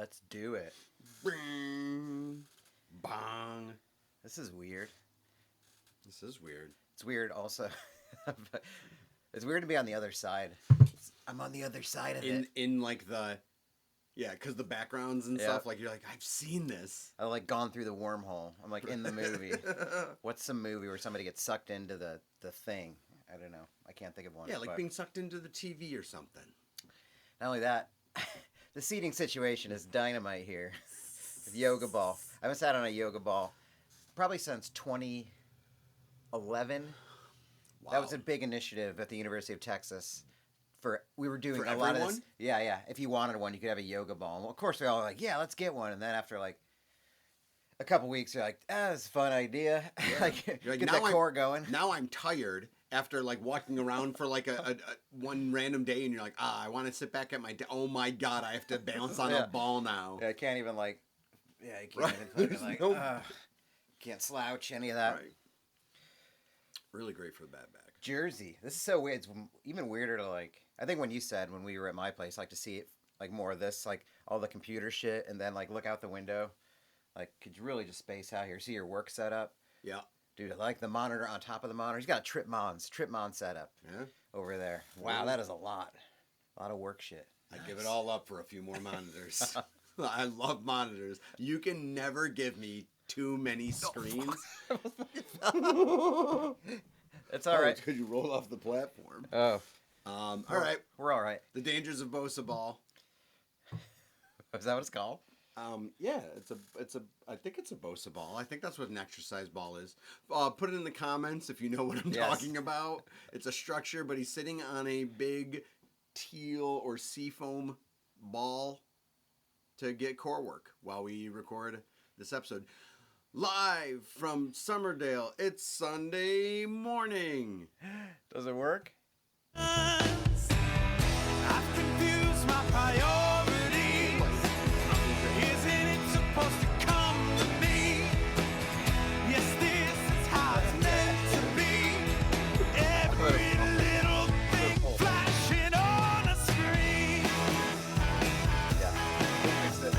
Let's do it. Bing, bong. This is weird. This is weird. It's weird also. It's weird to be on the other side. I'm on the other side of it. In like the... Yeah, because the backgrounds and stuff, like, you're like, I've seen this. I've, like, gone through the wormhole. I'm, like, in the movie. What's some movie where somebody gets sucked into the thing? I don't know. I can't think of one. Yeah, like being sucked into the TV or something. Not only that, the seating situation is dynamite here. With yoga ball. I haven't sat on a yoga ball probably since 2011. Wow. That was a big initiative at the University of Texas. We were doing a lot of this. Yeah. If you wanted one, you could have a yoga ball. Well, of course, we all were like, yeah, let's get one. And then after like a couple weeks, you're like, that's a fun idea. Yeah. Like, get that core going. Now I'm tired after like walking around for like a one random day, and you're like, I want to sit back at my oh my god, I have to balance on a ball now. Yeah, I can't even like. Yeah, you can't even fucking like. Can't slouch any of that. Right. Really great for the bad back. Jersey. This is so weird. It's even weirder to like. I think when you said when we were at my place, like to see it like more of this, like all the computer shit, and then like look out the window, like could you really just space out here? See your work setup. Yeah. Dude, I like the monitor on top of the monitor. He's got a Tripmon setup. Yeah. Over there. Wow, that is a lot of work shit. I give it all up for a few more monitors. I love monitors. You can never give me too many screens. It's all right. Because you roll off the platform. Oh. All right. We're all right. The dangers of Bosa ball. Is that what it's called? Yeah, I think it's a Bosa ball. I think that's what an exercise ball is. Put it in the comments if you know what I'm talking about. It's a structure, but he's sitting on a big teal or seafoam ball to get core work while we record this episode. Live from Summerdale, it's Sunday morning. Does it work? I've confused my priorities. Isn't it supposed to come to me? Yes, this is how it's meant to be. Every little thing flashing on a screen. Yeah, we'll fix it. I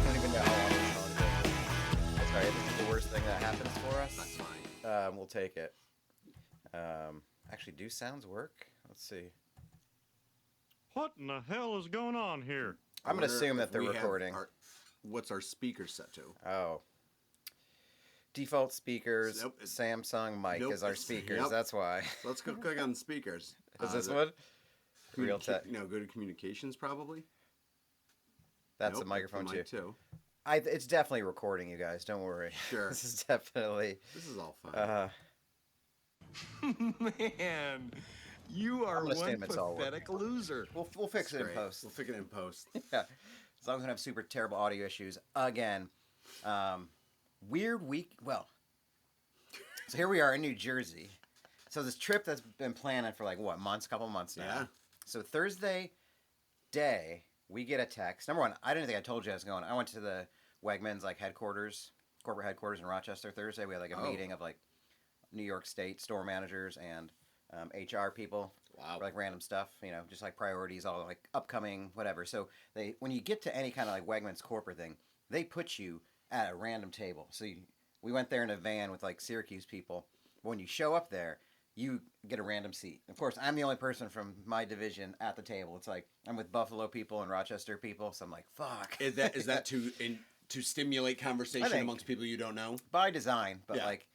don't even know how long this song is. That's right. This is the worst thing that happens for us. That's fine. We'll take it. Actually, do sounds work? Let's see. What in the hell is going on here? I'm going to assume that they're recording. What's our speaker set to? Oh. Default speakers, Samsung mic is our speakers. Yep. That's why. So let's go click on speakers. Is this one? Real tech. No, go to communications probably. That's a microphone too. It's definitely recording, you guys. Don't worry. Sure. This is definitely. This is all fun. Man, you are one pathetic loser. We'll fix it in post. We'll fix it in post. Yeah. As long as we don't have super terrible audio issues. Again, weird week. Well, so here we are in New Jersey. So this trip that's been planning for like, what, couple months now. Yeah. So Thursday day, we get a text. Number one, I didn't think I told you I was going. I went to the Wegmans like corporate headquarters in Rochester Thursday. We had like a meeting of like New York State store managers and HR people. Wow. For, like random stuff, just like priorities, all like upcoming, whatever. So when you get to any kind of like Wegmans corporate thing, they put you at a random table. So we went there in a van with like Syracuse people. But when you show up there, you get a random seat. Of course, I'm the only person from my division at the table. It's like I'm with Buffalo people and Rochester people, so I'm like, fuck. Is that to stimulate conversation amongst people you don't know? By design, but like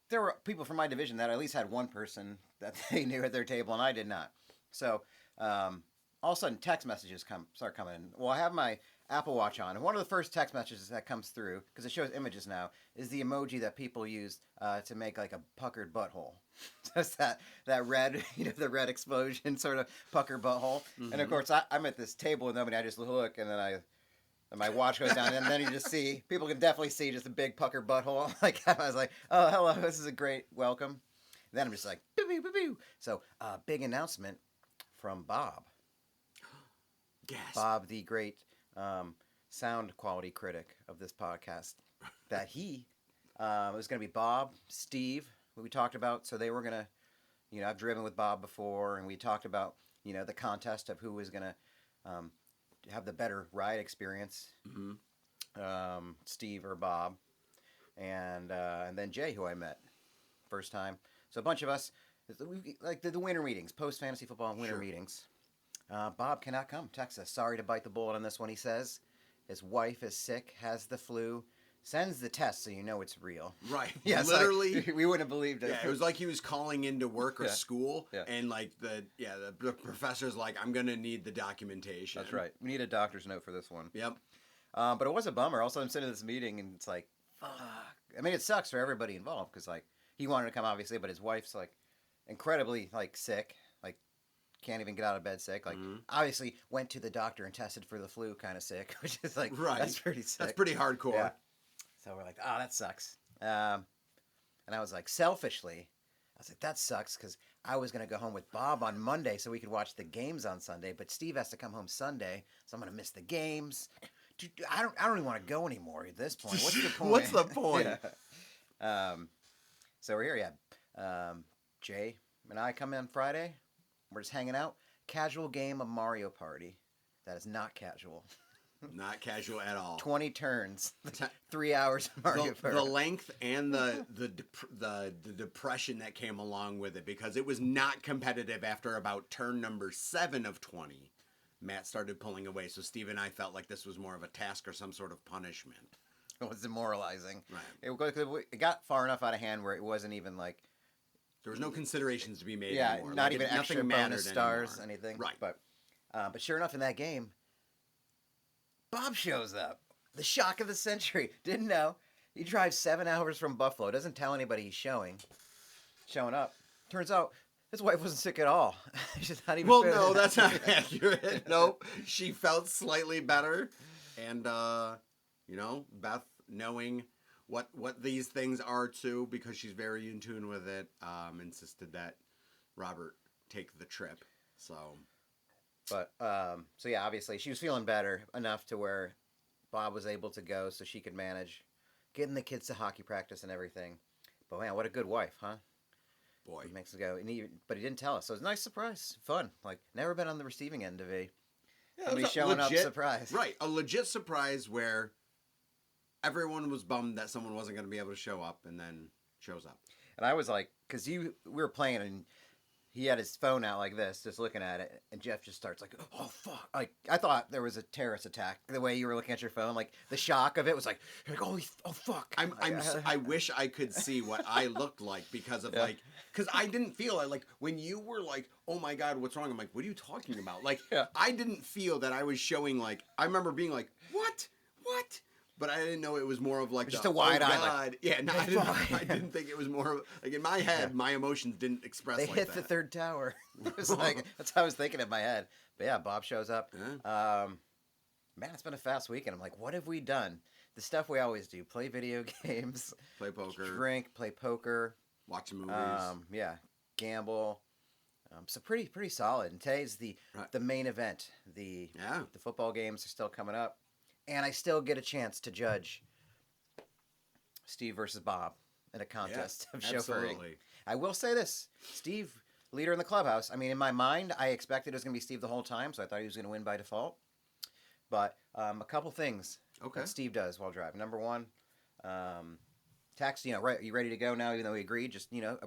there were people from my division that at least had one person that they knew at their table, and I did not. So all of a sudden, text messages start coming in. Well, I have my Apple Watch on, and one of the first text messages that comes through, because it shows images now, is the emoji that people use to make like a puckered butthole. Just that red, the red explosion sort of puckered butthole. Mm-hmm. And of course, I'm at this table with nobody. I just look, and then my watch goes down, and then you just see, people can definitely see just a big pucker butthole. Like, I was like, oh, hello, this is a great welcome. And then I'm just like, boo, boo, boo, boo. So, big announcement from Bob. Gasp. Bob, the great sound quality critic of this podcast, that he was going to be Bob, Steve, who we talked about. So they were going to, I've driven with Bob before, and we talked about, the contest of who was going to have the better ride experience. Steve or Bob, and then Jay, who I met first time. So a bunch of us, like the winter meetings, post fantasy football winter meetings. Bob cannot come. Texts us. Sorry to bite the bullet on this one. He says his wife is sick, has the flu. Sends the test so you know it's real. Right. Yeah, literally. Like, we wouldn't have believed it. Yeah, it was like he was calling into work or school, Yeah. and like the professor's like, I'm gonna need the documentation. That's right. We need a doctor's note for this one. Yep. But it was a bummer. Also, I'm sitting in this meeting and it's like, fuck. I mean, it sucks for everybody involved because like he wanted to come obviously, but his wife's like incredibly like sick, like can't even get out of bed sick. Like obviously went to the doctor and tested for the flu, kind of sick, which is like that's pretty sick. That's pretty hardcore. Yeah. So we're like, oh, that sucks. And I was like, selfishly, I was like, that sucks because I was going to go home with Bob on Monday so we could watch the games on Sunday, but Steve has to come home Sunday, so I'm going to miss the games. Dude, I don't even want to go anymore at this point. What's the point? What's the point? Yeah. So we're here, yeah. Jay and I come in Friday. We're just hanging out. Casual game of Mario Party. That is not casual. Not casual at all. 20 turns, 3 hours of Mario Party. The length and the depression that came along with it, because it was not competitive after about turn number 7 of 20. Matt started pulling away, so Steve and I felt like this was more of a task or some sort of punishment. It was demoralizing. Right. It got far enough out of hand where it wasn't even like... There was no considerations to be made yeah, anymore. not even extra bonus stars, anymore. anything. Right. But sure enough, in that game, Bob shows up. The shock of the century. Didn't know. He drives 7 hours from Buffalo. Doesn't tell anybody he's showing up. Turns out his wife wasn't sick at all. She's not even. Well, no, that's not accurate. Nope. She felt slightly better, and Beth, knowing what these things are too, because she's very in tune with it, insisted that Robert take the trip. But so yeah, obviously she was feeling better enough to where Bob was able to go, so she could manage getting the kids to hockey practice and everything. But man, what a good wife, huh? Boy, He makes it go, but he didn't tell us, so it was a nice surprise, fun. Like never been on the receiving end of somebody showing up surprise. Right, a legit surprise where everyone was bummed that someone wasn't going to be able to show up, and then shows up. And I was like, because we were playing and he had his phone out like this, just looking at it, and Jeff just starts like, oh, fuck. Like, I thought there was a terrorist attack, the way you were looking at your phone. Like, the shock of it was like oh, fuck. I wish I could see what I looked like because of because I didn't feel it. Like, when you were like, oh my God, what's wrong? I'm like, what are you talking about? Like, I didn't feel that I was showing, like, I remember being like, what? But I didn't know it was more of like just a wide eye. Like, yeah, no, I didn't think it was more of like in my head. My emotions didn't express. They like hit that. the third tower. It was like that's how I was thinking in my head. But yeah, Bob shows up. Yeah. Man, it's been a fast weekend. I'm like, what have we done? The stuff we always do: play video games, play poker, drink, play poker, watch movies. Gamble. So pretty solid. And today's the main event. The football games are still coming up. And I still get a chance to judge Steve versus Bob in a contest of chauffeuring. I will say this. Steve, leader in the clubhouse. I mean, in my mind, I expected it was going to be Steve the whole time, so I thought he was going to win by default. But a couple things that Steve does while driving. Number one, text, right, you ready to go now, even though we agreed? Just, we're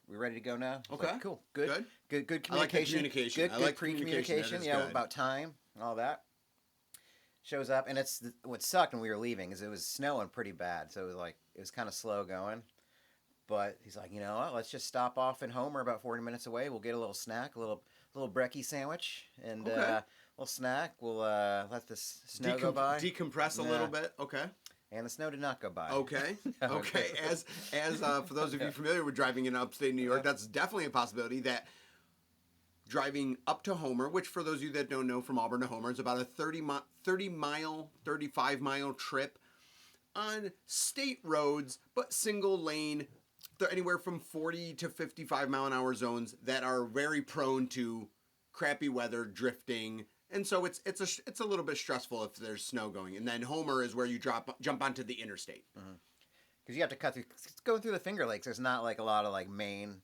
ready to go now? Okay. Like, cool. Good communication. I like the communication. Good pre-communication, about time, all that. Shows up, and what sucked when we were leaving is it was snowing pretty bad, so it was kind of slow going. But he's like, you know what? Let's just stop off in Homer, about 40 minutes away. We'll get a little snack, a little brekkie sandwich, and a little snack. We'll let the snow go by, decompress a little bit. Okay. And the snow did not go by. Okay. As for those of you familiar with driving in upstate New York, that's definitely a possibility that. Driving up to Homer, which for those of you that don't know, from Auburn to Homer, is about a 35-mile trip on state roads, but single lane, anywhere from 40 to 55-mile-an-hour zones that are very prone to crappy weather, drifting, and so it's a little bit stressful if there's snow going. And then Homer is where you jump onto the interstate. Because you have to cut through, going through the Finger Lakes. There's not like a lot of like main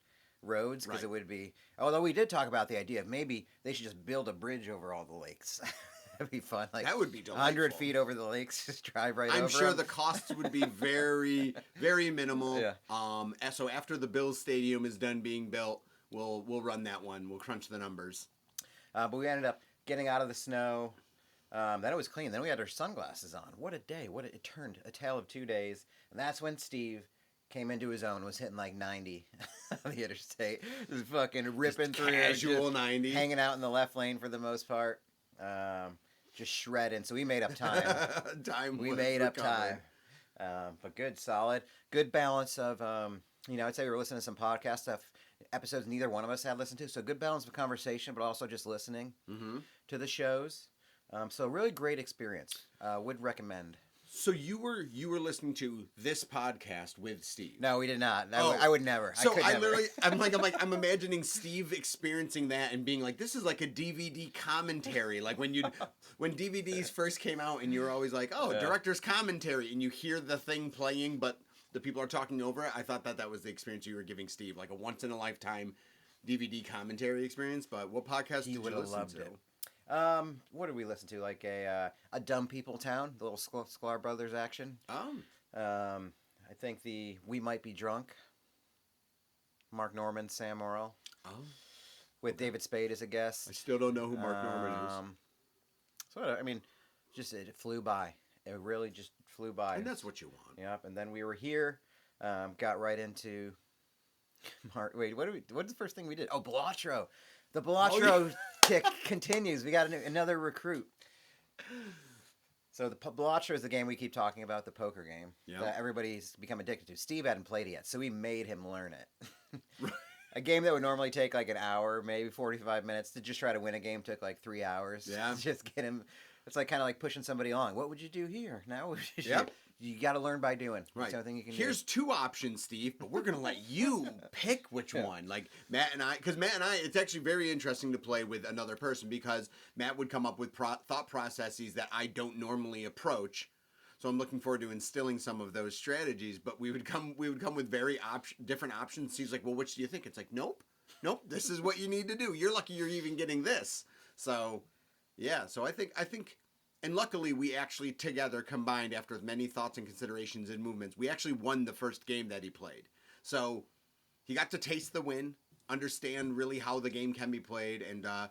roads because it would be. Although we did talk about the idea of maybe they should just build a bridge over all the lakes. That'd be fun. Like that would be delightful. 100 feet over the lakes, just drive right over. I'm sure them. the costs would be very, very minimal. Yeah. So after the Bills Stadium is done being built, we'll run that one. We'll crunch the numbers. But we ended up getting out of the snow. Then it was clean. Then we had our sunglasses on. What a day! It turned a tale of 2 days. And that's when Steve came into his own. Was hitting like 90 on the interstate. Just fucking ripping just through. Casual 90. Hanging out in the left lane for the most part. Just shredding. So we made up time. We made up time. But good, solid, good balance of I'd say we were listening to some podcast stuff, episodes neither one of us had listened to. So good balance of conversation, but also just listening to the shows. So really great experience. Would recommend. So you were listening to this podcast with Steve? No, we did not. I would never. So I literally, I'm imagining Steve experiencing that and being like, this is like a DVD commentary. Like when DVDs first came out and you were always like, director's commentary, and you hear the thing playing, but the people are talking over it. I thought that was the experience you were giving Steve, like a once in a lifetime DVD commentary experience. But what podcast did you listen to? What did we listen to? Like a Dumb People Town, the little Sklar Brothers action. I think the We Might Be Drunk. Mark Norman, Sam Morril. With David Spade as a guest. I still don't know who Mark Norman is. So I mean, just it flew by. It really just flew by. And that's what you want. Yep. And then we were here, got right into. Wait, what's the first thing we did? Oh, Balatro. The Balatro tick continues. We got another recruit. So the Balatro is the game we keep talking about, the poker game that everybody's become addicted to. Steve hadn't played it yet, so we made him learn it. A game that would normally take like an hour, maybe 45 minutes, to just try to win a game took like 3 hours. Yeah. Just get him. It's like kind of like pushing somebody along. What would you do here? Now what would you do? You got to learn by doing. Right. That's the only thing you can Here's do. 2 options, Steve, but we're going to let you pick which one. Like Matt and I, it's actually very interesting to play with another person because Matt would come up with thought processes that I don't normally approach. So I'm looking forward to instilling some of those strategies, but we would come with very different options. He's like, well, which do you think? It's like, nope, this is what you need to do. You're lucky you're even getting this. So, yeah, so I think, and luckily we actually together combined after many thoughts and considerations and movements, we actually won the first game that he played. So he got to taste the win, understand really how the game can be played, and I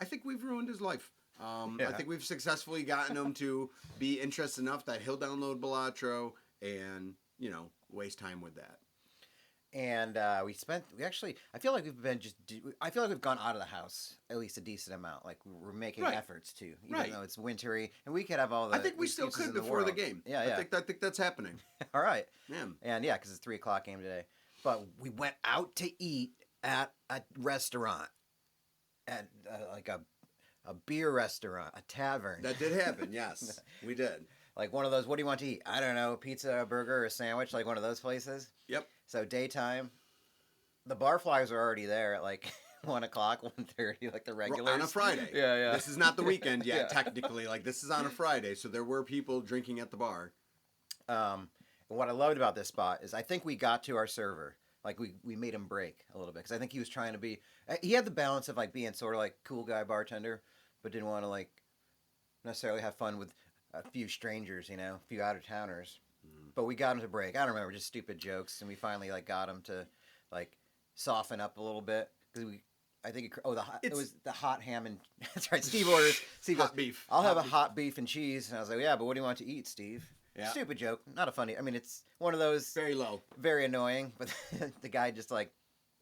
think we've ruined his life. I think we've successfully gotten him to be interested enough that he'll download Balatro and, waste time with that. And I feel like we've gone out of the house at least a decent amount. Like we're making efforts to, even though it's wintry, and we could have all the. I think we still could before the game. Yeah. I think that's happening. All right. Yeah. And because it's 3:00 game today, but we went out to eat at a restaurant, at like a beer restaurant, a tavern. That did happen. Yes, we did. Like one of those. What do you want to eat? I don't know. Pizza, a burger, or a sandwich. Like one of those places. Yep. So daytime, the barflies are already there at like 1:00, 1:30, like the regulars. On a Friday. Yeah. This is not the weekend yet, technically. Like this is on a Friday, so there were people drinking at the bar. And what I loved about this spot is I think we got to our server. Like we made him break a little bit because I think he was trying to be. He had the balance of like being sort of like cool guy bartender, but didn't want to like necessarily have fun with a few strangers, a few out of towners. But we got him to break. I don't remember, just stupid jokes, and we finally like got him to like soften up a little bit because it was the hot ham and that's right. Steve orders. Steve hot goes, beef. I'll have a hot beef and cheese, and I was like, yeah, but what do you want to eat, Steve? Yeah. Stupid joke, not a funny. I mean, it's one of those very low, very annoying. But the guy just like,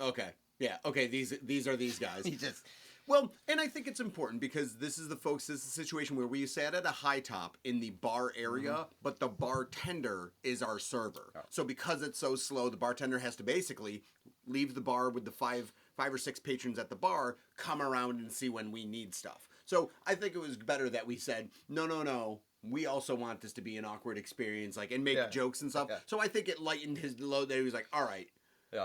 okay, yeah, okay. These are these guys. He just. Well, and I think it's important because this is a situation where we sat at a high top in the bar area, but the bartender is our server. Oh. So because it's so slow, the bartender has to basically leave the bar with the five or six patrons at the bar, come around and see when we need stuff. So I think it was better that we said, no. We also want this to be an awkward experience, like, and make jokes and stuff. Yeah. So I think it lightened his load that he was like, all right,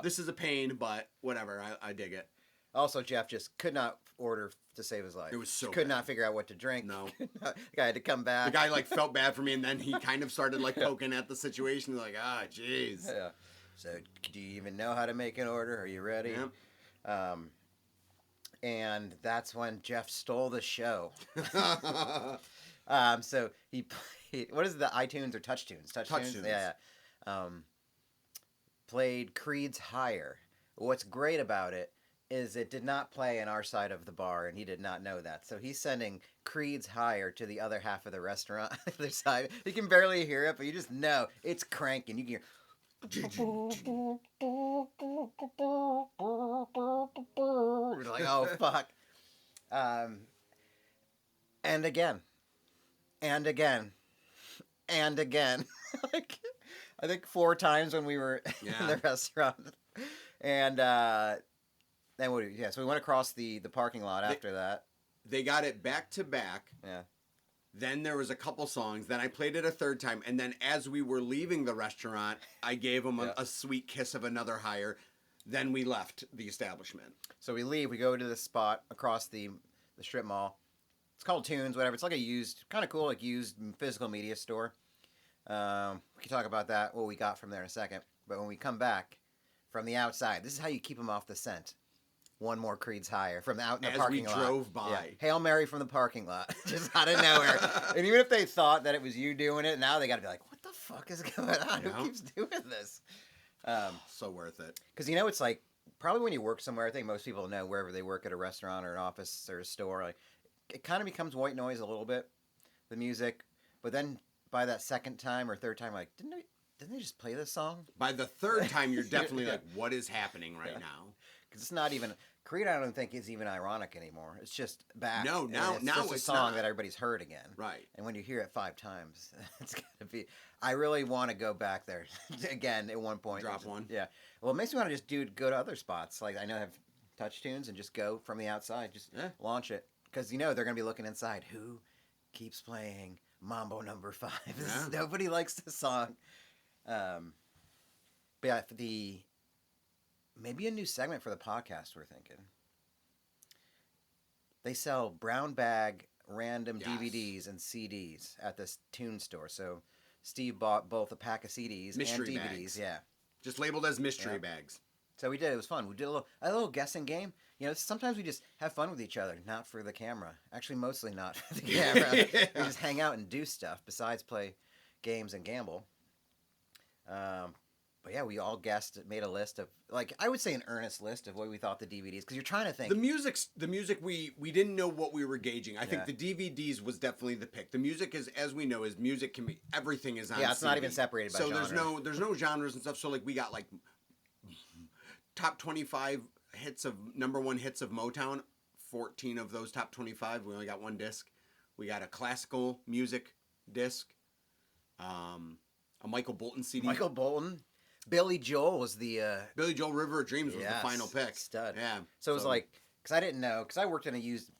this is a pain, but whatever, I dig it. Also, Jeff just could not order to save his life. It was so could bad. not figure out what to drink. No. The guy had to come back. The guy like felt bad for me, and then he kind of started like poking at the situation. Like, jeez. Yeah. So, do you even know how to make an order? Are you ready? Yep. And that's when Jeff stole the show. So he played, what is it, the iTunes or TouchTunes? TouchTunes. Yeah. Played Creed's Higher. What's great about it is it did not play in our side of the bar, and he did not know that. So he's sending Creed's Higher to the other half of the restaurant. The side, you can barely hear it, but you just know it's cranking. You can hear. You're like, oh fuck. And again, and again, and again. Like, I think 4 times when we were in the restaurant. And then so we went across the parking lot after that. They got it back to back. Yeah. Then there was a couple songs. Then I played it a third time. And then as we were leaving the restaurant, I gave them a sweet kiss of another higher. Then we left the establishment. So we leave. We go to this spot across the strip mall. It's called Tunes, whatever. It's like a used, kind of cool, like used physical media store. We can talk about that, what we got from there in a second. But when we come back from the outside, this is how you keep them off the scent. One more Creed's Higher from out in the parking lot. As we drove by. Yeah. Hail Mary from the parking lot. Just out of nowhere. And even if they thought that it was you doing it, now they got to be like, what the fuck is going on? Who keeps doing this? So worth it. Because, it's like, probably when you work somewhere, I think most people know wherever they work at a restaurant or an office or a store, like, it kind of becomes white noise a little bit, the music. But then by that second time or third time, like, didn't they just play this song? By the third time, you're definitely like, what is happening right now? Because it's not even... Creed, I don't think, is even ironic anymore. It's just back. No, now it's a song that everybody's heard again. Right. And when you hear it 5 times, it's gonna be. I really want to go back there again at one point. Drop one. Yeah. Well, it makes me want to just go to other spots. Like I know I have touch tunes and just go from the outside, just launch it because they're gonna be looking inside. Who keeps playing Mambo Number 5? Nobody likes the song. But yeah, maybe a new segment for the podcast, we're thinking. They sell brown bag random DVDs and CDs at this tune store. So Steve bought both a pack of CDs mystery and DVDs. Bags. Yeah. Just labeled as mystery bags. So we did. It was fun. We did a little guessing game. Sometimes we just have fun with each other, not for the camera. Actually, mostly not for the camera. We just hang out and do stuff besides play games and gamble. But yeah, we all guessed, made a list of, like, I would say an earnest list of what we thought the DVDs, because you're trying to think. The music, we didn't know what we were gauging. I think the DVDs was definitely the pick. The music is, as we know, music can be, everything is on Yeah, it's CD. not even separated by genre. So there's no genres and stuff. So like we got like top 25 number 1 hits of Motown, 14 of those top 25. We only got 1 disc. We got a classical music disc, a Michael Bolton CD. Michael Bolton. Billy Joel was the... Billy Joel, River of Dreams was the final pick. Stud. Yeah. So it was like... Because I didn't know. Because I worked in a used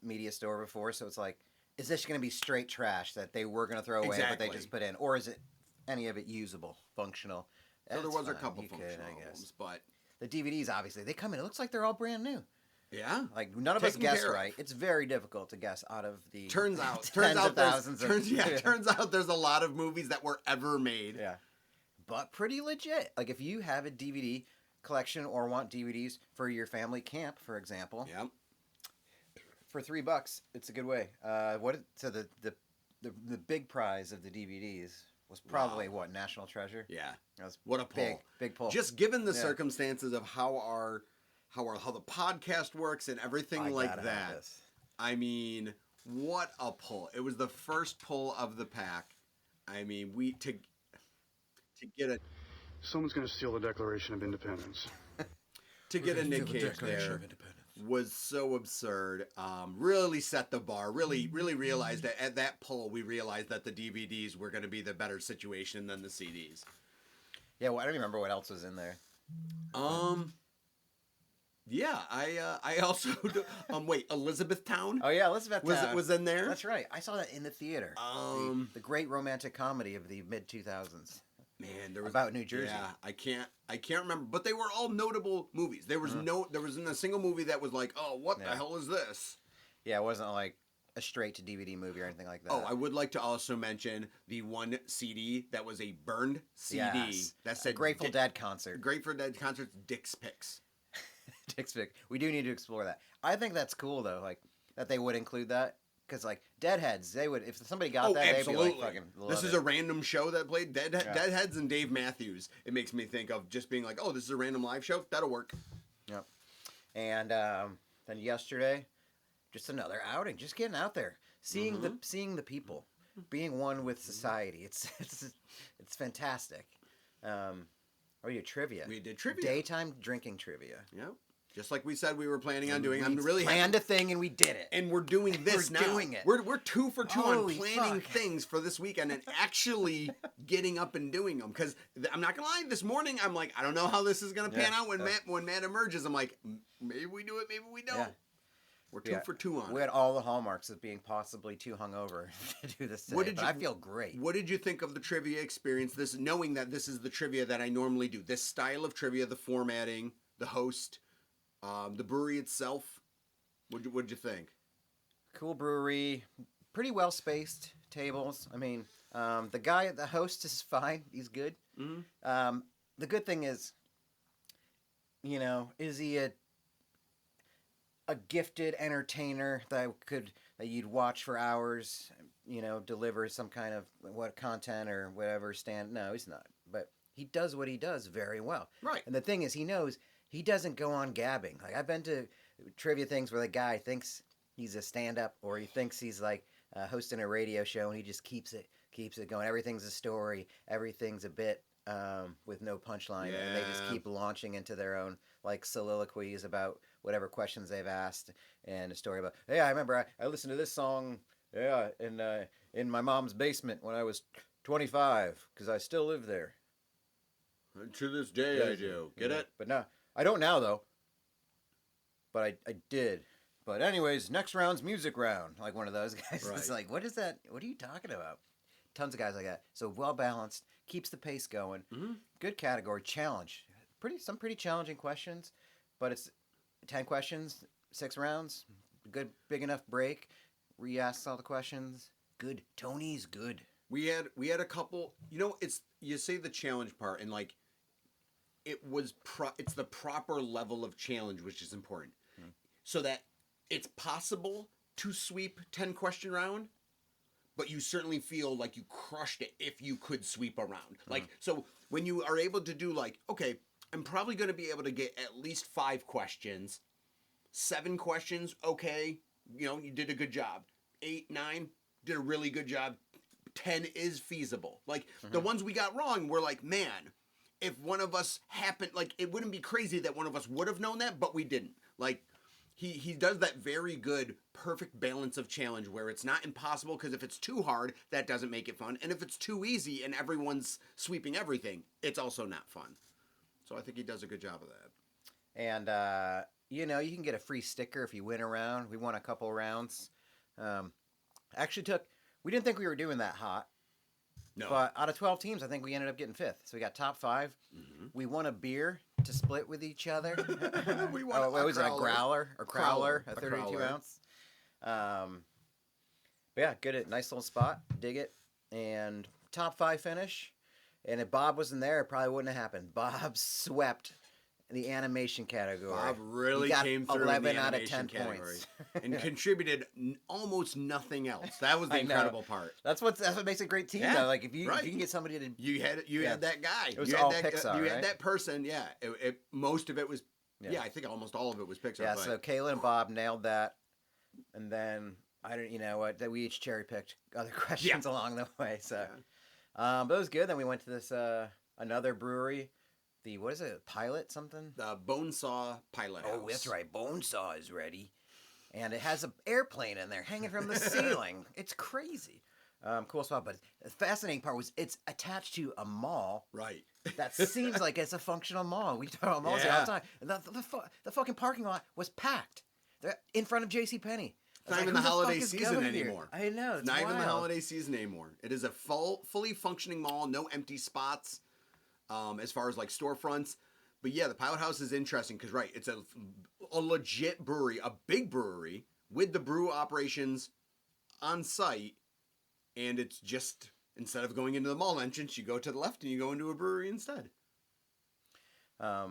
media store before. So it's like, is this going to be straight trash that they were going to throw away, but they just put in? Or is it any of it usable, functional? So there was a couple functional ones, but... The DVDs, obviously, they come in. It looks like they're all brand new. Yeah. Like, none of us guessed right. It's very difficult to guess out of the turns out thousands turns out there's a lot of movies that were ever made. Yeah. But pretty legit. Like, if you have a DVD collection or want DVDs for your family camp, for example. Yep. For $3, it's a good way. So the big prize of the DVDs was probably National Treasure? Yeah. That was what a pull. Big pull. Just given the circumstances of how the podcast works and everything like that. I mean, what a pull. It was the first pull of the pack. I mean, to get a... Someone's going to steal the Declaration of Independence. To get a Nick Cage there was so absurd. Really set the bar. Really realized that at that pull, we realized that the DVDs were going to be the better situation than the CDs. Yeah, well, I don't even remember what else was in there. Yeah, I also wait, Elizabethtown? Oh yeah, Elizabethtown was in there. That's right. I saw that in the theater. The great romantic comedy of the mid 2000s. Man, there was about New Jersey. Yeah, I can't remember, but they were all notable movies. There was there wasn't a single movie that was like, oh, what the hell is this? Yeah, it wasn't like a straight to DVD movie or anything like that. Oh, I would like to also mention the one CD that was a burned CD that said Grateful Dead concert. Grateful Dead concert's Dick's Picks. Dick's Pick. We do need to explore that. I think that's cool though, like that they would include that because like Deadheads, they would if somebody got that, absolutely. they'd be like fucking. This is a random show that played Deadheads and Dave Matthews. It makes me think of just being like, oh, this is a random live show. That'll work. Yep. And then yesterday, just another outing, just getting out there, seeing the people, being one with society. It's fantastic. You trivia. We did trivia. Daytime drinking trivia. Yep. Just like we said we were planning on doing. I'm really planned a thing and we did it. And we're doing this now. Doing it. We're 2 for 2 Holy on planning fuck. things for this weekend and actually getting up and doing them. Because I'm not gonna lie, this morning I'm like, I don't know how this is gonna pan out when Matt emerges. I'm like, maybe we do it, maybe we don't. Yeah. We're 2 for 2 on. We had all the hallmarks of being possibly too hungover to do this today. I feel great. What did you think of the trivia experience? This knowing that this is the trivia that I normally do. This style of trivia, the formatting, the host. The brewery itself, what'd you think? Cool brewery, pretty well spaced tables. I mean, the host is fine. He's good. Mm-hmm. The good thing is, is he a gifted entertainer that you'd watch for hours? Deliver some kind of content or whatever stand. No, he's not. But he does what he does very well. Right. And the thing is, he knows. He doesn't go on gabbing. Like I've been to trivia things where the guy thinks he's a stand-up or he thinks he's like hosting a radio show and he just keeps it going. Everything's a story. Everything's a bit with no punchline. Yeah. And they just keep launching into their own like soliloquies about whatever questions they've asked and a story about, hey, I remember I listened to this song in my mom's basement when I was 25 because I still live there. To this day I do. Get it? But no. I don't now, though. But I did. But anyways, next round's music round. Like one of those guys. Right. It's like, what is that? What are you talking about? Tons of guys like that. So well-balanced. Keeps the pace going. Mm-hmm. Good category. Challenge. Some pretty challenging questions. But it's 10 questions, 6 rounds. Good, big enough break. Re-asks all the questions. Good. Tony's good. We had a couple. You say the challenge part and like, it's the proper level of challenge, which is important. So that it's possible to sweep 10 question round, but you certainly feel like you crushed it if you could sweep a round. Like, so when you are able to do like, okay, I'm probably going to be able to get at least 5 questions, 7 questions. Okay. You did a good job. 8, 9, did a really good job. 10 is feasible. Like the ones we got wrong, we're like, man, if one of us happened, like, it wouldn't be crazy that one of us would have known that, but we didn't. Like, he does that very good, perfect balance of challenge where it's not impossible, because if it's too hard, that doesn't make it fun. And if it's too easy and everyone's sweeping everything, it's also not fun. So I think he does a good job of that. And, you can get a free sticker if you win a round. We won a couple rounds. We didn't think we were doing that hot. No. But out of 12 teams, I think we ended up getting 5th. So we got top 5. Mm-hmm. We won a beer to split with each other. We won a growler, a 32 ounce. But yeah, good. Nice little spot. Dig it. And top 5 finish. And if Bob wasn't there, it probably wouldn't have happened. Bob swept the animation category. Bob really came through 11 in the out of 10 category points. and contributed almost nothing else. That was the incredible part. That's what makes a great team, though. Like if you can get somebody to you had that guy. It was you all had that, Pixar. You had that person. Yeah. Most of it was. Yeah, I think almost all of it was Pixar. Yeah. So Kayla and Bob nailed that, and then I don't. That we each cherry picked other questions along the way. So, but it was good. Then we went to this another brewery. What is it? Pilot something? The Bonesaw Pilot House. Oh, that's right. Bonesaw is ready. And it has an airplane in there hanging from the ceiling. It's crazy. Cool spot. But the fascinating part was it's attached to a mall. Right. That seems like it's a functional mall. We talk about malls here all the time. And the fucking parking lot was packed. They're in front of JCPenney. It's not even the holiday season anymore. I know. It's not wild. even the holiday season anymore. It is a fully functioning mall. No empty spots. As far as like storefronts. But yeah, the Pilot House is interesting because, it's a legit brewery, a big brewery with the brew operations on site, and it's just, instead of going into the mall entrance, you go to the left and you go into a brewery instead. I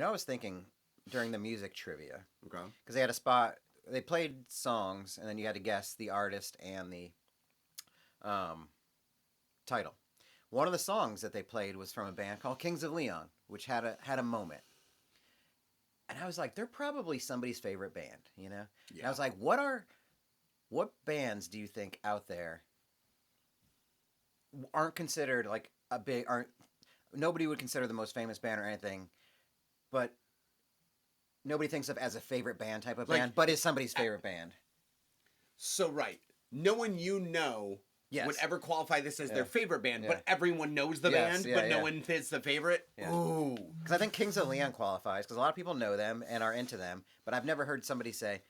was thinking during the music trivia, Okay. because they had a spot, they played songs, and then you had to guess the artist and the title. One of the songs that they played was from a band called Kings of Leon, which had a moment. And I was like, they're probably somebody's favorite band, you know? Yeah. And I was like, what bands do you think out there aren't considered like nobody would consider the most famous band or anything, but nobody thinks of as a favorite band type of band, but is somebody's favorite band. So, right. No one would ever qualify this as their favorite band, but everyone knows the band, but no one is the favorite. Yeah. Ooh. Because I think Kings of Leon qualifies, because a lot of people know them and are into them, but I've never heard somebody say,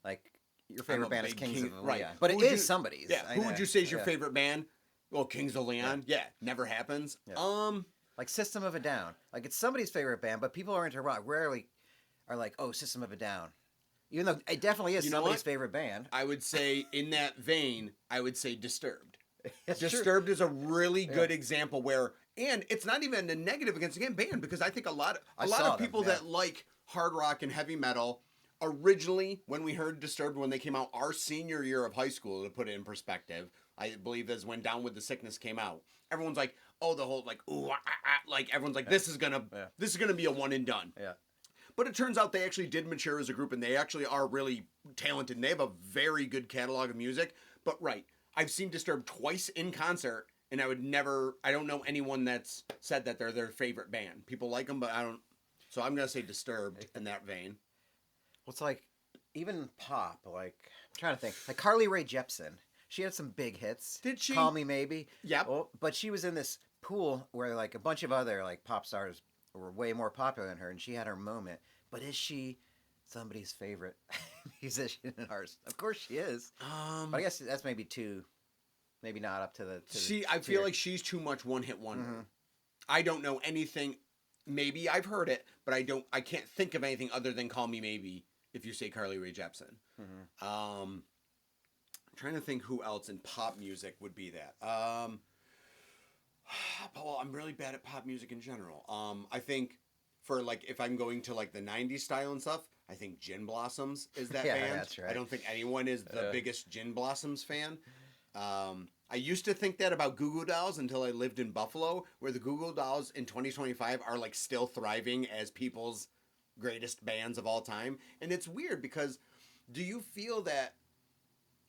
like, your favorite band is Kings of Leon. Right. But it is somebody's. Yeah. Who would you say is your favorite band? Well, Kings of Leon. Yeah. Never happens. Yeah. Like System of a Down. Like, it's somebody's favorite band, but people who are into rock rarely are like, oh, System of a Down. Even though it definitely is somebody's favorite band. I would say, in that vein, I would say Disturbed. It's Disturbed is a really good example where, and it's not even a negative against the band, because I think a lot of people that like hard rock and heavy metal, originally, when we heard Disturbed, when they came out our senior year of high school, to put it in perspective, I believe is when Down with the Sickness came out. Everyone's like, oh, the whole like, ooh, like everyone's like, this is gonna be a one and done. Yeah. But it turns out they actually did mature as a group, and they actually are really talented, and they have a very good catalog of music. But right, I've seen Disturbed twice in concert, and I don't know anyone that's said that they're their favorite band. People like them, but I don't. So I'm going to say Disturbed in that vein. Well, it's like, even pop, like, I'm trying to think. Like Carly Rae Jepsen. She had some big hits. Did she? Call Me Maybe. Yep. Well, but she was in this pool where, like, a bunch of other, like, pop stars were way more popular than her, and she had her moment. But is she somebody's favorite musician in ours? Of course she is. But I guess that's maybe not up to the I feel like she's too much one-hit wonder. Mm-hmm. I don't know anything. Maybe I've heard it, but I can't think of anything other than Call Me Maybe if you say Carly Rae Jepsen. Mm-hmm. I'm trying to think who else in pop music would be that. Well, I'm really bad at pop music in general. I think for like, if I'm going to like the 90s style and stuff, I think Gin Blossoms is that band. That's right. I don't think anyone is the biggest Gin Blossoms fan. I used to think that about Goo Goo Dolls until I lived in Buffalo, where the Goo Goo Dolls in 2025 are like still thriving as people's greatest bands of all time. And it's weird because do you feel that,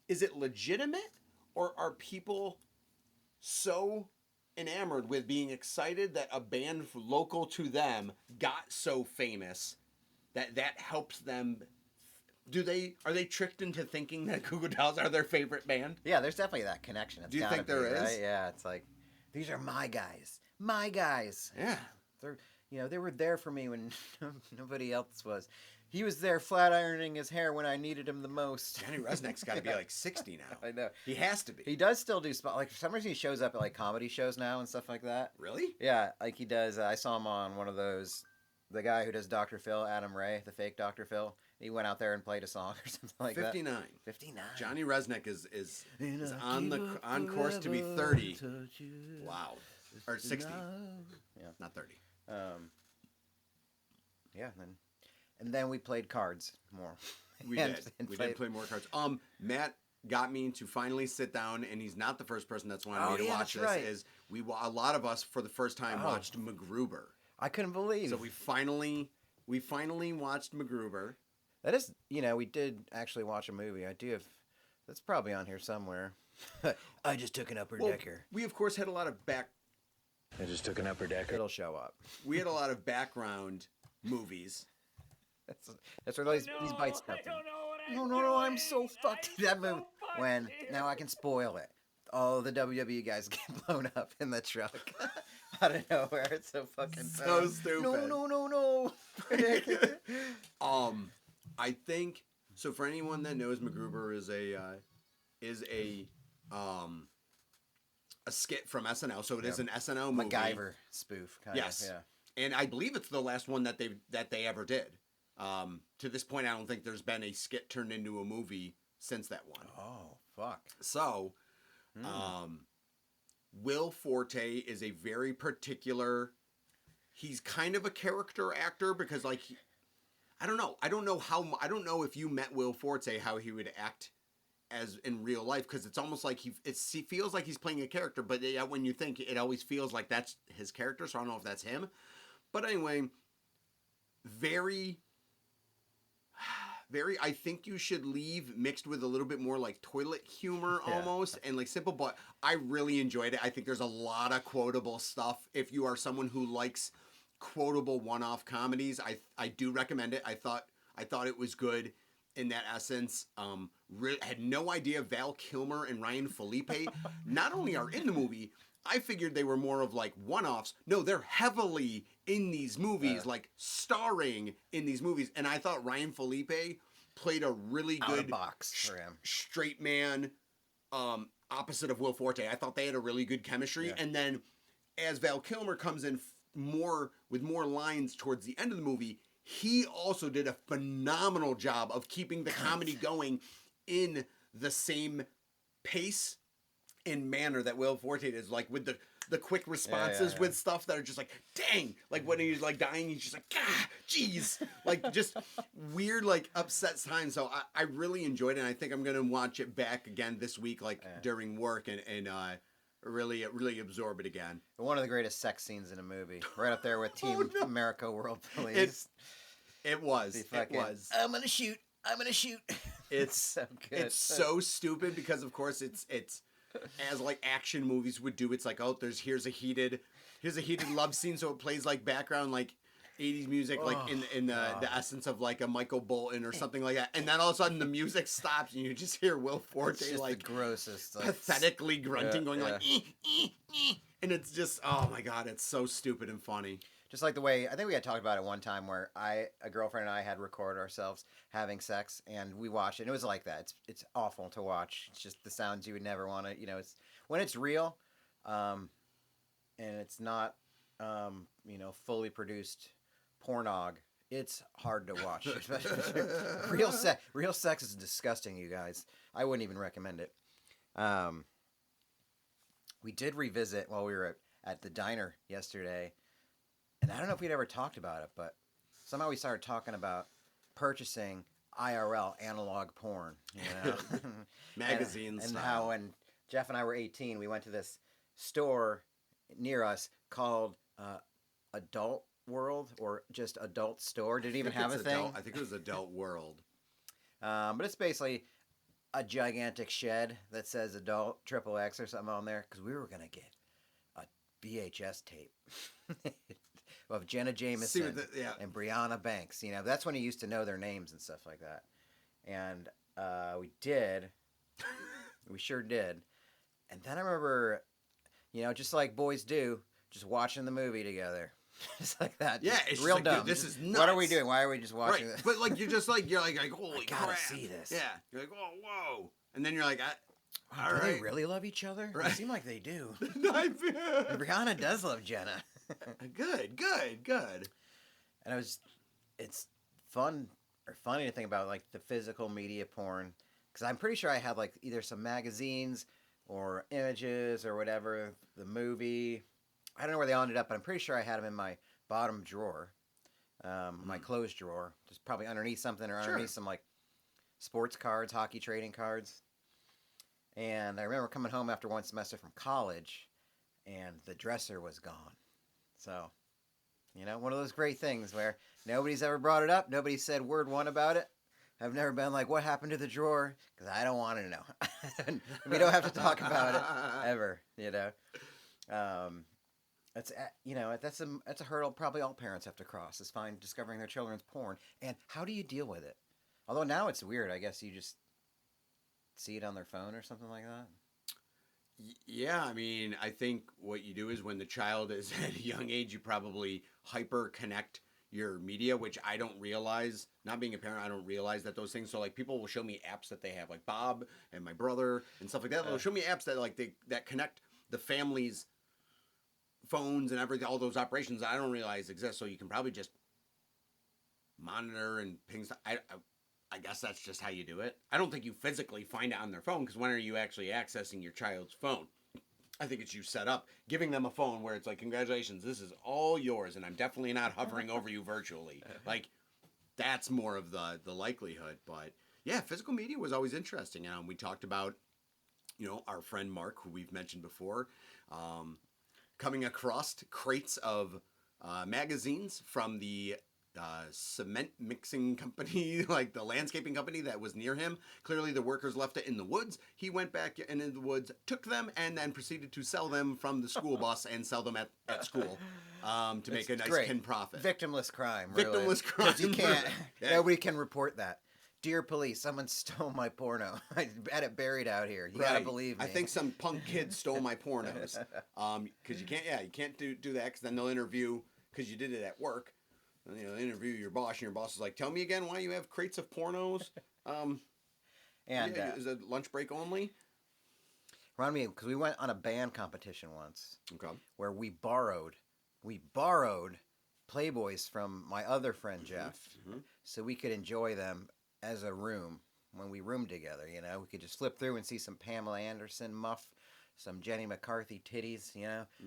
is it legitimate, or are people so enamored with being excited that a band local to them got so famous that helps them? Are they tricked into thinking that Goo Goo Dolls are their favorite band? Yeah, there's definitely that connection. Do you think there is? Right? Yeah, it's like, these are my guys. My guys. Yeah. They were there for me when nobody else was. He was there flat ironing his hair when I needed him the most. Johnny Resnick's got to be like 60 now. I know. He has to be. He does still do like, for some reason he shows up at like comedy shows now and stuff like that. Really? Yeah, like he does. I saw him on one of those, the guy who does Dr. Phil, Adam Ray, the fake Dr. Phil. He went out there and played a song or something like 59. that. 59. Johnny Resnick is on course to be 30. Wow. Or 60. Yeah. Not 30. Yeah, and then we played cards more. We did. We did play more cards. Matt got me to finally sit down, and he's not the first person that's wanted me to watch this. Right. A lot of us for the first time watched MacGruber. I couldn't believe. So we finally watched MacGruber. That is, we did actually watch a movie. That's probably on here somewhere. I just took an upper decker. We of course had a lot of I just took an upper decker. It'll show up. We had a lot of background movies. That's where these bites come from. No, I'm so fucked. That movie. Now I can spoil it. All the WWE guys get blown up in the truck. Out of nowhere. It's so fucking so stupid. No. I think so. For anyone that knows, MacGruber is a skit from SNL. So it is an SNL movie. MacGyver spoof. Yes. Yeah. And I believe it's the last one that they ever did. To this point, I don't think there's been a skit turned into a movie since that one. Oh, fuck. So, Will Forte is a very particular. He's kind of a character actor because, like, I don't know. I don't know if you met Will Forte how he would act as in real life, because it's almost like he feels like he's playing a character, but when you think, it always feels like that's his character. So I don't know if that's him. But anyway, very. I think you should leave mixed with a little bit more like toilet humor almost and like simple, but I really enjoyed it. I think there's a lot of quotable stuff. If you are someone who likes quotable one-off comedies, I do recommend it. I thought it was good in that essence. Had no idea Val Kilmer and Ryan Felipe not only are in the movie, I figured they were more of like one-offs. No, they're heavily in these movies, like starring in these movies. And I thought Ryan Felipe played a really good box for him. Straight man, opposite of Will Forte. I thought they had a really good chemistry. Yeah. And then as Val Kilmer comes in with more lines towards the end of the movie, he also did a phenomenal job of keeping the comedy going in the same pace and manner that Will Forte is, like with the quick responses with stuff that are just like, dang, like when he's like dying, he's just like, ah, jeez, like just weird, like upset times. So I really enjoyed it, and I think I'm gonna watch it back again this week, like during work, and really absorb it again. One of the greatest sex scenes in a movie, right up there with Team America World Police. It was. I'm gonna shoot. It's so good. It's so stupid because of course it's as like action movies would do. It's like, oh, here's a heated love scene, so it plays like background like 80s music, like in the essence of like a Michael Bolton or something like that. And then all of a sudden the music stops and you just hear Will Forte like the grossest, pathetically grunting, going like, and it's just, oh my god, it's so stupid and funny. Just like the way, I think we had talked about it one time where a girlfriend and I had recorded ourselves having sex and we watched it and it was like that. It's awful to watch. It's just the sounds you would never want to, it's when it's real, and it's not, fully produced pornog. It's hard to watch. Real sex is disgusting, you guys. I wouldn't even recommend it. We did revisit while we were at the diner yesterday. And I don't know if we'd ever talked about it, but somehow we started talking about purchasing IRL analog porn, magazines, and how when Jeff and I were 18, we went to this store near us called Adult World or just Adult Store. Did it even have a thing? I think it was Adult World. But it's basically a gigantic shed that says Adult XXX or something on there because we were gonna get a VHS tape. Of Jenna Jameson and Brianna Banks. That's when you used to know their names and stuff like that. And we did. We sure did. And then I remember, just like boys do, just watching the movie together. Just like that. Yeah, it's real like, dumb. dude, this is nuts. What are we doing? Why are we just watching this? But like, you're like, holy crap. I gotta see this. Yeah. You're like, oh, whoa. And then you're like, do they really love each other? Right. They seem like they do. Brianna does love Jenna. Good. And it's fun or funny to think about like the physical media porn, because I'm pretty sure I had like either some magazines or images or whatever, the movie. I don't know where they all ended up, but I'm pretty sure I had them in my bottom drawer, my clothes drawer, just probably underneath something or underneath some like sports cards, hockey trading cards. And I remember coming home after one semester from college, and the dresser was gone. So, one of those great things where nobody's ever brought it up. Nobody said word one about it. I've never been like, what happened to the drawer? Because I don't want to know. We don't have to talk about it ever, That's a hurdle probably all parents have to cross, is discovering their children's porn. And how do you deal with it? Although now it's weird. I guess you just see it on their phone or something like that. Yeah, I mean, I think what you do is when the child is at a young age, you probably hyper connect your media, which I don't realize. Not being a parent, I don't realize that those things. So like people will show me apps that they have, like Bob and my brother and stuff like that. They'll show me apps that like that connect the family's phones and everything, all those operations that I don't realize exist. So you can probably just monitor and ping stuff. I guess that's just how you do it. I don't think you physically find it on their phone, because when are you actually accessing your child's phone? I think it's you set up, giving them a phone where it's like, congratulations, this is all yours, and I'm definitely not hovering over you virtually. Like, that's more of the likelihood. But yeah, physical media was always interesting. We talked about, our friend Mark, who we've mentioned before, coming across crates of magazines from the cement mixing company, like the landscaping company that was near him. Clearly the workers left it in the woods. He went back into the woods, took them, and then proceeded to sell them from the school bus and sell them at school to make a nice kin profit. Victimless crime, really. Victimless crime. Because you can't, nobody can report that. Dear police, someone stole my porno. I had it buried out here. You gotta believe me. I think some punk kid stole my pornos. Because you can't do that, because then they'll interview, because you did it at work. They interview your boss, and your boss is like, "Tell me again why you have crates of pornos." Is it lunch break only? Remind me, because we went on a band competition once. Okay. Where we borrowed Playboys from my other friend Jeff, so we could enjoy them as a room when we roomed together. We could just flip through and see some Pamela Anderson muff, some Jenny McCarthy titties,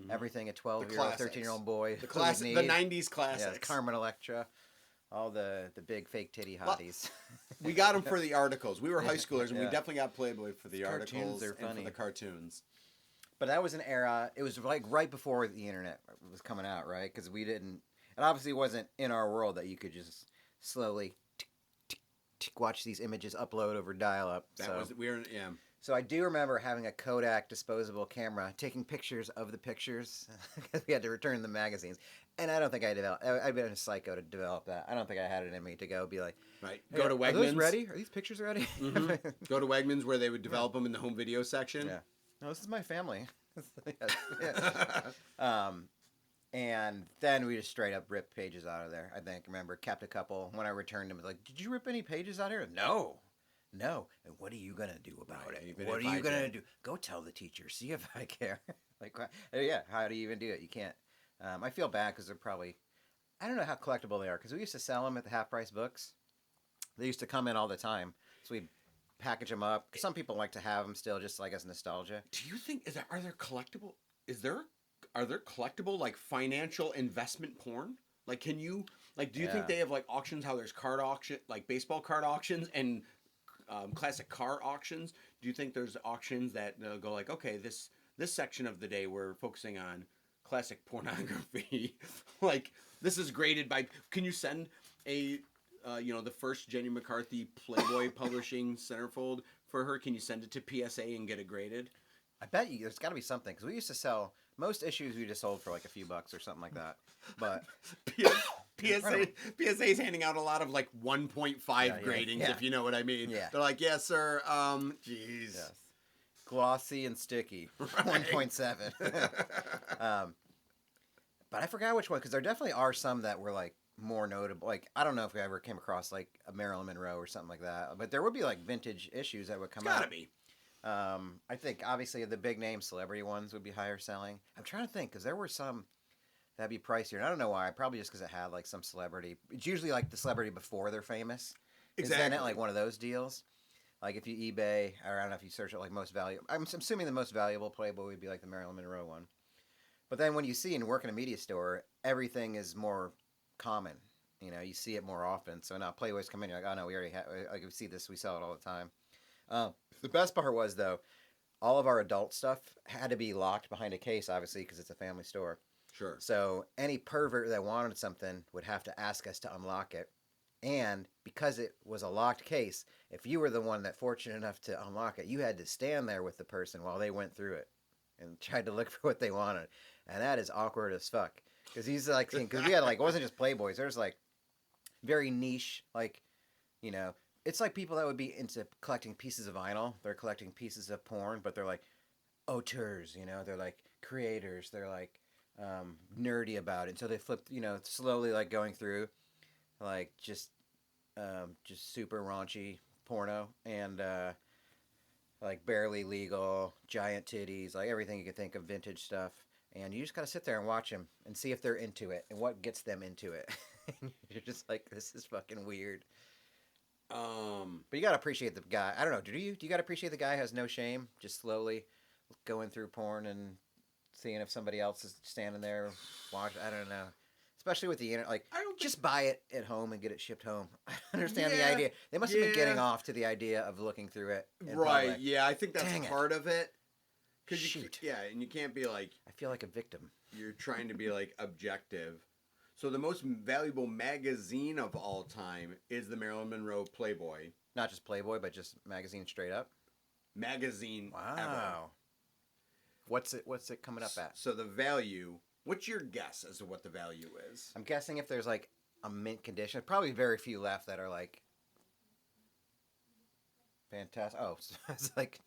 everything a 12-year-old, 13-year-old boy. The classic, the 90s classics. Yeah, Carmen Electra, all the big fake titty hotties. We got them for the articles. We were high schoolers, and we definitely got Playboy for the cartoons articles are funny. and for the cartoons. But that was an era, it was like right before the internet was coming out, right? Because we didn't, it obviously wasn't in our world that you could just slowly watch these images upload over dial-up. So I do remember having a Kodak disposable camera, taking pictures of the pictures, because we had to return the magazines. And I don't think I'd been a psycho to develop that. I don't think I had it in me to be like, right, hey, go to Wegmans. Are those ready? Are these pictures ready? Go to Wegmans, where they would develop them in the home video section. Yeah. No, this is my family. And then we just straight up ripped pages out of there. I think, remember, kept a couple. When I returned them, like, did you rip any pages out of here? No. And what are you going to do about it? What are you going to do? Go tell the teacher. See if I care. Like, yeah, how do you even do it? You can't. I feel bad because they're probably, I don't know how collectible they are, because we used to sell them at the half-price books. They used to come in all the time. So we'd package them up. Some people like to have them still, just like as nostalgia. Do you think, are there collectible, like, financial investment porn? Like, do you think they have, like, auctions, how there's card auction, like baseball card auctions and classic car auctions? Do you think there's auctions that go like, okay, this section of the day we're focusing on classic pornography? Like, this is graded by, can you send the first Jenny McCarthy Playboy Publishing centerfold for her? Can you send it to PSA and get it graded? I bet you there's got to be something, because we used to sell most issues we just sold for like a few bucks or something like that. But PSA's handing out a lot of like 1.5 gradings, if you know what I mean. Yeah. They're like, yes, sir. Jeez. Yes. Glossy and sticky. 1.7. But I forgot which one, because there definitely are some that were like more notable. Like, I don't know if we ever came across like a Marilyn Monroe or something like that, but there would be like vintage issues that would come out. Gotta be. I think obviously the big name celebrity ones would be higher selling. I'm trying to think, because there were some that'd be pricier, and I don't know why. Probably just because it had like some celebrity. It's usually like the celebrity before they're famous. Exactly. Isn't it like one of those deals? Like if you eBay, or I don't know if you search it like most valuable. I'm assuming the most valuable Playboy would be like the Marilyn Monroe one. But then when you see and work in a media store, everything is more common. You see it more often. So now Playboys come in, you're like, oh no, we already have. Like we see this, we sell it all the time. The best part was, though, all of our adult stuff had to be locked behind a case, obviously, because it's a family store. Sure. So any pervert that wanted something would have to ask us to unlock it. And because it was a locked case, if you were the one that fortunate enough to unlock it, you had to stand there with the person while they went through it and tried to look for what they wanted. And that is awkward as fuck. Because he's like, because we had like, it wasn't just Playboys. There's like very niche, like, it's like people that would be into collecting pieces of vinyl. They're collecting pieces of porn, but they're like auteurs, they're like creators. They're like nerdy about it. So they flip, slowly like going through like just super raunchy porno and like barely legal, giant titties, like everything you could think of, vintage stuff. And you just got to sit there and watch them and see if they're into it and what gets them into it. You're just like, this is fucking weird. But you gotta appreciate the guy. I don't know. Do you gotta appreciate the guy who has no shame, just slowly going through porn and seeing if somebody else is standing there watching? I don't know. Especially with the internet, like just buy it at home and get it shipped home. I understand the idea. They must have been getting off to the idea of looking through it. Right? Public. Yeah, I think that's part of it. Shoot. And you can't be like. I feel like a victim. You're trying to be like objective. So the most valuable magazine of all time is the Marilyn Monroe Playboy. Not just Playboy, but just magazine straight up. Magazine. Wow. Ever. What's it coming up at? So the value. What's your guess as to what the value is? I'm guessing if there's like a mint condition, probably very few left that are like fantastic. Oh, it's like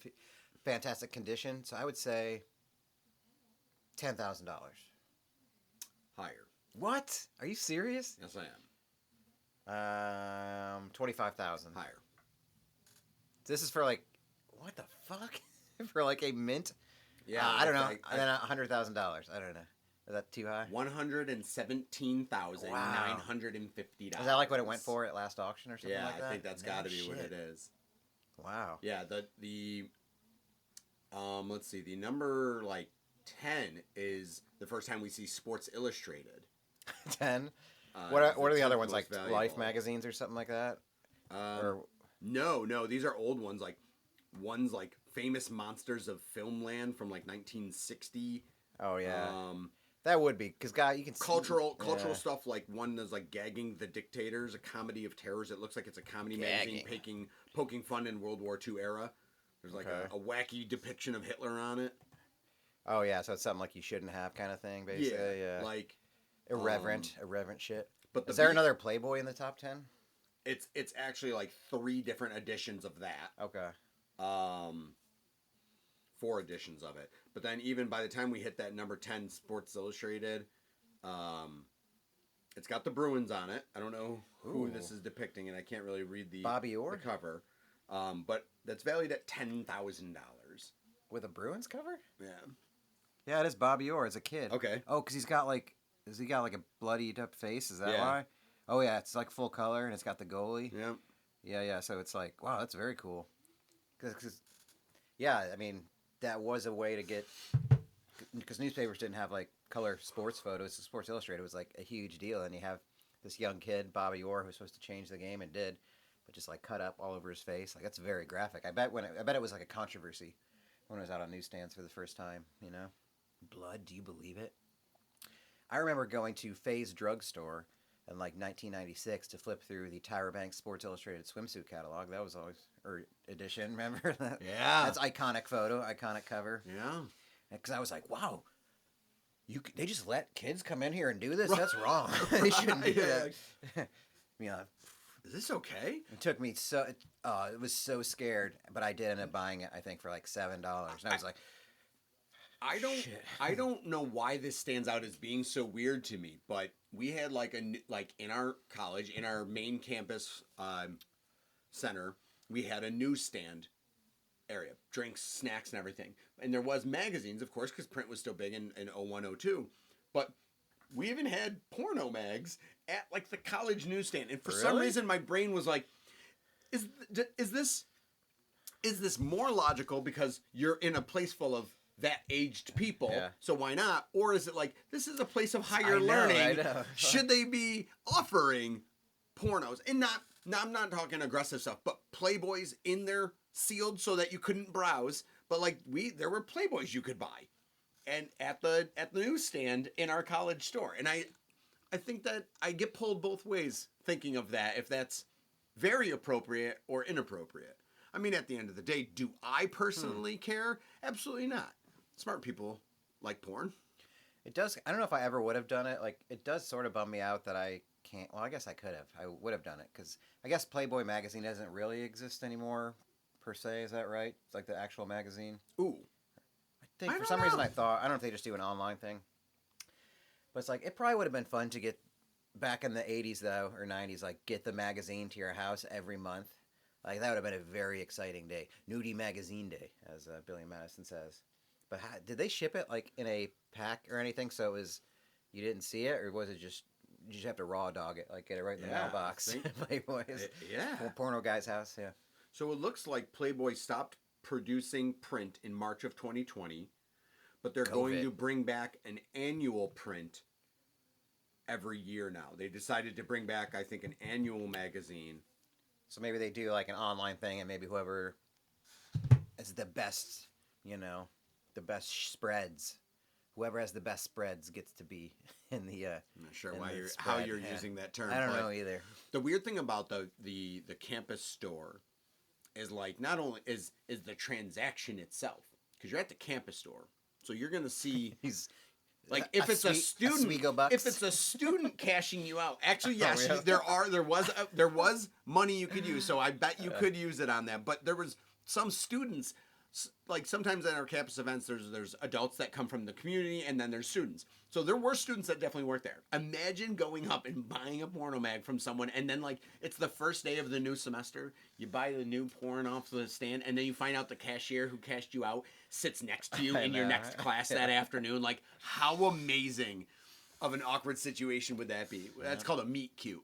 fantastic condition. So I would say $10,000. Higher. What? Are you serious? Yes, I am. 25,000. Higher. This is for like, what the fuck? For like a mint? Yeah, I don't know. Then $100,000. I don't know. Is that too high? $117,950. Is that like what it went for at last auction or something like that? Yeah, I think that's got to be what it is. Wow. Yeah, let's see, the number like 10 is the first time we see Sports Illustrated. 10? What are the other ones, like valuable. Life magazines or something like that? No, these are old ones, like ones like Famous Monsters of Filmland from like 1960. Oh yeah. That would be, because you can cultural stuff, like one that's like Gagging the Dictators, a comedy of terrors. It looks like it's a comedy magazine poking fun in World War II era. There's like a wacky depiction of Hitler on it. Oh yeah, so it's something like you shouldn't have kind of thing, basically. Yeah. Like irreverent shit. But is there another Playboy in the top 10? It's actually like 3 different editions of that. Okay. 4 editions of it. But then even by the time we hit that number 10 Sports Illustrated, it's got the Bruins on it. I don't know who this is depicting, and I can't really read the cover. But that's valued at $10,000. With a Bruins cover? Yeah. Yeah, it is Bobby Orr as a kid. Okay. Oh, because he's got like a bloodied up face? Is that why? Oh yeah, it's like full color and it's got the goalie. Yeah. Yeah. So it's like, wow, that's very cool. Because yeah, I mean, that was a way to get, because newspapers didn't have like color sports photos. So Sports Illustrated was like a huge deal, and you have this young kid, Bobby Orr, who's supposed to change the game and did, but just like cut up all over his face. Like that's very graphic. I bet it was like a controversy when it was out on newsstands for the first time. You know, blood. Do you believe it? I remember going to Faye's drugstore in like 1996 to flip through the Tyra Banks Sports Illustrated swimsuit catalog. That was always edition. Remember that? Yeah, that's iconic photo, iconic cover. Yeah, because I was like, wow, they just let kids come in here and do this? That's wrong. They shouldn't do that. Yeah. Is this okay? It took me it was so scared, but I did end up buying it. I think for like $7, and I was like, I don't know why this stands out as being so weird to me, but we had like in our college, in our main campus center, we had a newsstand area, drinks, snacks, and everything. And there was magazines, of course, because print was still big in 0102. But we even had porno mags at like the college newsstand. And for some reason, my brain was like, is this more logical because you're in a place full of that aged people, so why not? Or is it like, this is a place of higher learning? I know. Should they be offering pornos? And I'm not talking aggressive stuff, but Playboys in there sealed so that you couldn't browse. But like there were Playboys you could buy, and at the newsstand in our college store. And I think that I get pulled both ways thinking of that, if that's very appropriate or inappropriate. I mean, at the end of the day, do I personally care? Absolutely not. Smart people like porn. It does. I don't know if I ever would have done it. Like, it does sort of bum me out that I can't. Well, I guess I could have. I would have done it because I guess Playboy magazine doesn't really exist anymore, per se. Is that right? It's like the actual magazine. Ooh. I think for some reason I don't know if they just do an online thing. But it's like, it probably would have been fun to get back in the 80s though, or 90s, like get the magazine to your house every month. Like, that would have been a very exciting day. Nudie Magazine Day, as Billy Madison says. But did they ship it, like, in a pack or anything, so it was, you didn't see it? Or was it just, you just have to raw dog it, like get it right in the Yeah, mailbox. Playboy's. Yeah. Porno guy's house. Yeah. So it looks like Playboy stopped producing print in March of 2020, but they're going to bring back an annual print every year now. They decided to bring back, I think, an annual magazine. So maybe they do like an online thing, and maybe whoever is the best, the best spreads. Whoever has the best spreads gets to be in the. I'm not sure how you're using that term. I don't know either. The weird thing about the campus store is like not only is the transaction itself, because you're at the campus store, so you're gonna see like if it's a student cashing you out. Actually, yes, there was money you could use, so I bet you could use it on that. But there was some students. Like sometimes at our campus events, there's adults that come from the community, and then there's students. So there were students that definitely worked there. Imagine going up and buying a porno mag from someone, and then like it's the first day of the new semester, you buy the new porn off the stand, and then you find out the cashier who cashed you out sits next to you in your next class that afternoon. Like how amazing of an awkward situation would that be? That's called a meet cute.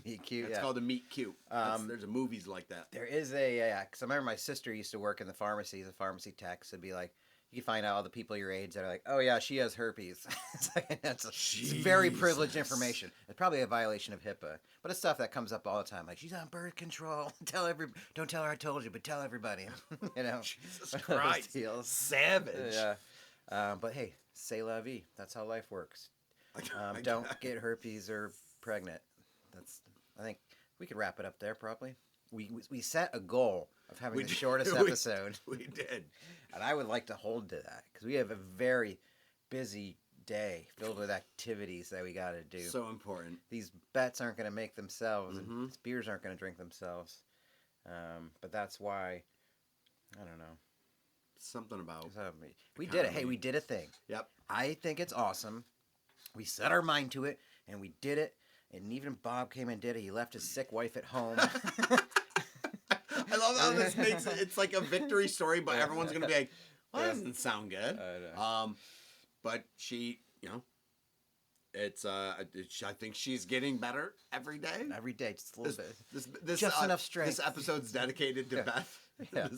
Meet cute. It's called a meet cute. There's movies like that. There is because I remember my sister used to work in the pharmacy as a pharmacy tech. So it'd be like you can find out all the people your age that are like, oh yeah, she has herpes. It's very privileged information. It's probably a violation of HIPAA, but it's stuff that comes up all the time. Like she's on birth control. Don't tell her I told you, but tell everybody. Jesus Christ, savage. Yeah, but hey, c'est la vie. That's how life works. Don't get herpes or pregnant. I think we could wrap it up there probably. We set a goal of having the shortest episode. We did. And I would like to hold to that because we have a very busy day filled with activities that we got to do. So important. These bets aren't going to make themselves and these beers aren't going to drink themselves. But that's why, I don't know. Something about we did it. Hey, we did a thing. Yep. I think it's awesome. We set our mind to it and we did it. And even Bob came and did it. He left his sick wife at home. I love how this makes it's like a victory story, but everyone's going to be like, well, that doesn't sound good. But she, it's, I think she's getting better every day. Every day, just a little bit. Just enough strength. This episode's dedicated to Beth. Yeah.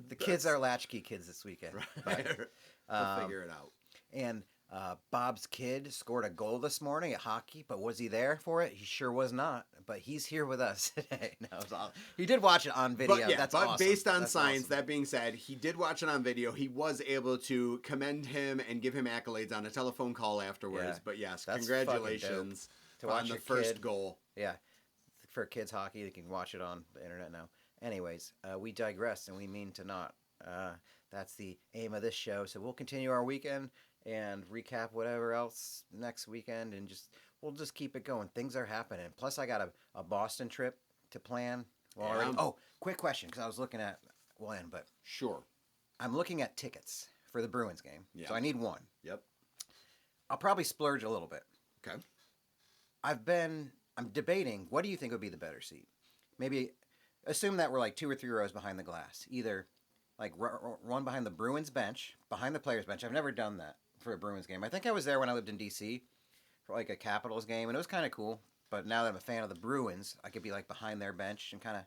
The kids are latchkey kids this weekend. Right. We'll figure it out. And Bob's kid scored a goal this morning at hockey, but was he there for it? He sure was not. But he's here with us today. No, he did watch it on video. That's awesome. Based on science, awesome. That being said, he did watch it on video. He was able to commend him and give him accolades on a telephone call afterwards. Yeah, but yes, congratulations on the first goal. Yeah, for kids hockey, they can watch it on the internet now. Anyways, we digress and we mean to not. That's the aim of this show. So we'll continue our weekend and recap whatever else next weekend, and we'll just keep it going. Things are happening. Plus, I got a Boston trip to plan. Oh, quick question, because I was looking at one, but sure, I'm looking at tickets for the Bruins game, so I need one. Yep. I'll probably splurge a little bit. Okay. I'm debating. What do you think would be the better seat? Maybe assume that we're like 2 or 3 rows behind the glass. Either like one behind the Bruins bench, behind the players bench. I've never done that for a Bruins game. I think I was there when I lived in D.C. for like a Capitals game, and it was kind of cool. But now that I'm a fan of the Bruins, I could be like behind their bench and kind of,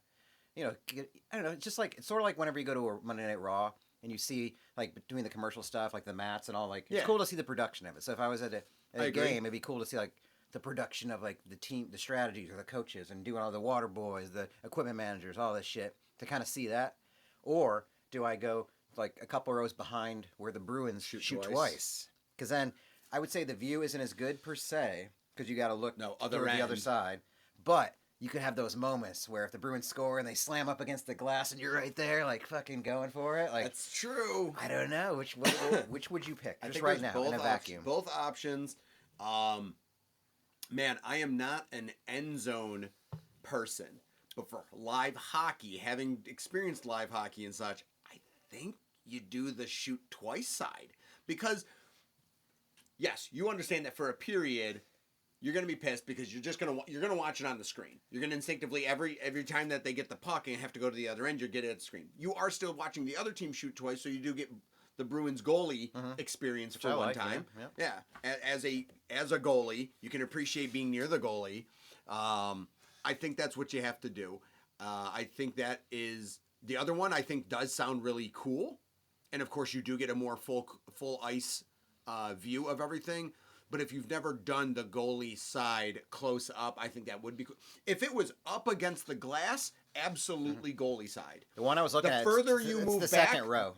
I don't know. It's sort of like whenever you go to a Monday Night Raw and you see like doing the commercial stuff, like the mats and all. Like it's cool to see the production of it. So if I was at a game, it'd be cool to see like the production of like the team, the strategies, or the coaches, and doing all the water boys, the equipment managers, all this shit to kind of see that. Or do I go like a couple rows behind where the Bruins shoot twice? Because then I would say the view isn't as good per se because you got to look the other side. But you could have those moments where if the Bruins score and they slam up against the glass and you're right there, like fucking going for it. Like that's true. I don't know which would you pick just right now in a vacuum. Both options. Man, I am not an end zone person, but for live hockey, having experienced live hockey and such, I think you do the shoot twice side because yes, you understand that for a period. You're going to be pissed because you're going to watch it on the screen. You're going to instinctively every time that they get the puck and have to go to the other end, you're getting at the screen. You are still watching the other team shoot twice, so you do get the Bruins goalie experience for one time. Yeah. As a goalie, you can appreciate being near the goalie. I think that's what you have to do. I think that is the other one. I think does sound really cool, and of course you do get a more full ice view of everything. But if you've never done the goalie side close up, I think that would be cool. If it was up against the glass, absolutely goalie side. The one I was looking at. The further you move the back, second row.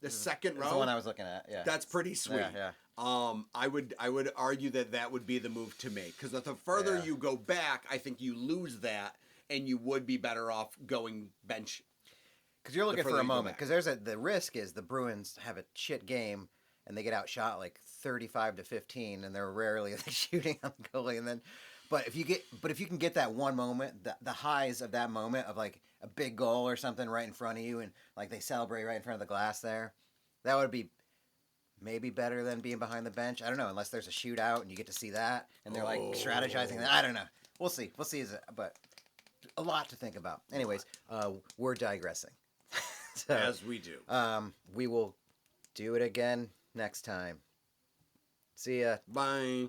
The second row. The one I was looking at. Yeah. That's pretty sweet. Yeah. I would argue that would be the move to make, because the further you go back, I think you lose that, and you would be better off going bench. Because you're looking for a moment. Because the risk is the Bruins have a shit game, and they get outshot like 35-15, and they're rarely shooting on the goalie. And then, but if you can get that one moment, the highs of that moment of like a big goal or something right in front of you, and like they celebrate right in front of the glass there, that would be maybe better than being behind the bench. I don't know, unless there's a shootout and you get to see that, and they're like strategizing that. I don't know. We'll see. But a lot to think about. Anyways, we're digressing. So, as we do. We will do it again next time. See ya. Bye.